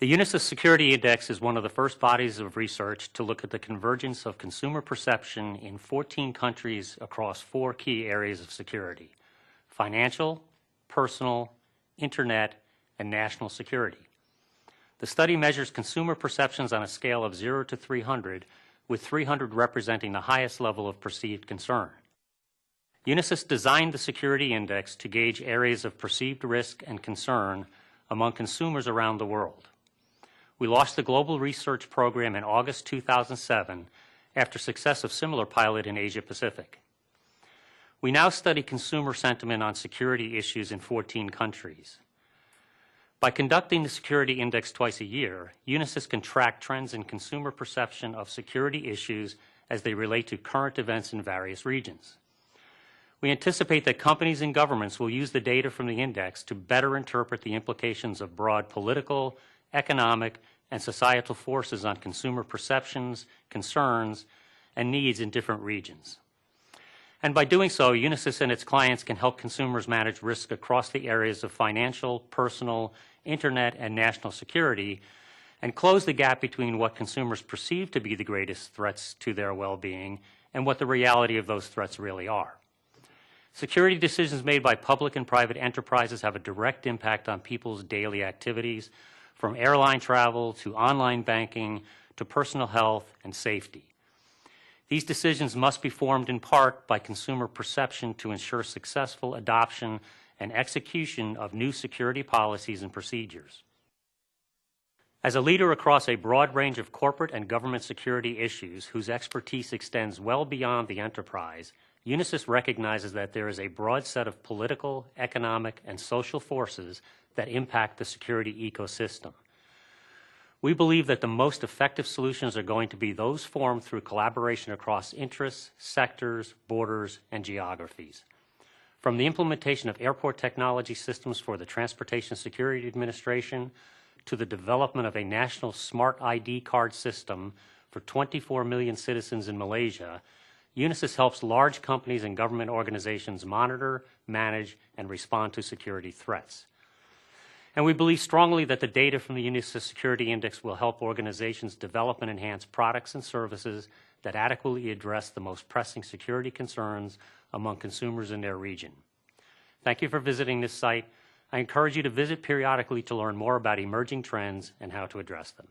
The Unisys Security Index is one of the first bodies of research to look at the convergence of consumer perception in 14 countries across 4 key areas of security: financial, personal, internet, and national security. The study measures consumer perceptions on a scale of 0 to 300, with 300 representing the highest level of perceived concern. Unisys designed the Security Index to gauge areas of perceived risk and concern among consumers around the world. We launched the global research program in August 2007 after success of similar pilot in Asia Pacific. We now study consumer sentiment on security issues in 14 countries. By conducting the Security Index twice a year, Unisys can track trends in consumer perception of security issues as they relate to current events in various regions. We anticipate that companies and governments will use the data from the index to better interpret the implications of broad political, economic, and societal forces on consumer perceptions, concerns, and needs in different regions. And by doing so, Unisys and its clients can help consumers manage risk across the areas of financial, personal, internet, and national security, and close the gap between what consumers perceive to be the greatest threats to their well-being and what the reality of those threats really are. Security decisions made by public and private enterprises have a direct impact on people's daily activities, from airline travel to online banking to personal health and safety. These decisions must be formed in part by consumer perception to ensure successful adoption and execution of new security policies and procedures. As a leader across a broad range of corporate and government security issues whose expertise extends well beyond the enterprise, Unisys recognizes that there is a broad set of political, economic, and social forces that impact the security ecosystem. We believe that the most effective solutions are going to be those formed through collaboration across interests, sectors, borders, and geographies. From the implementation of airport technology systems for the Transportation Security Administration to the development of a national smart ID card system for 24 million citizens in Malaysia, Unisys helps large companies and government organizations monitor, manage, and respond to security threats. And we believe strongly that the data from the Unisys Security Index will help organizations develop and enhance products and services that adequately address the most pressing security concerns among consumers in their region. Thank you for visiting this site. I encourage you to visit periodically to learn more about emerging trends and how to address them.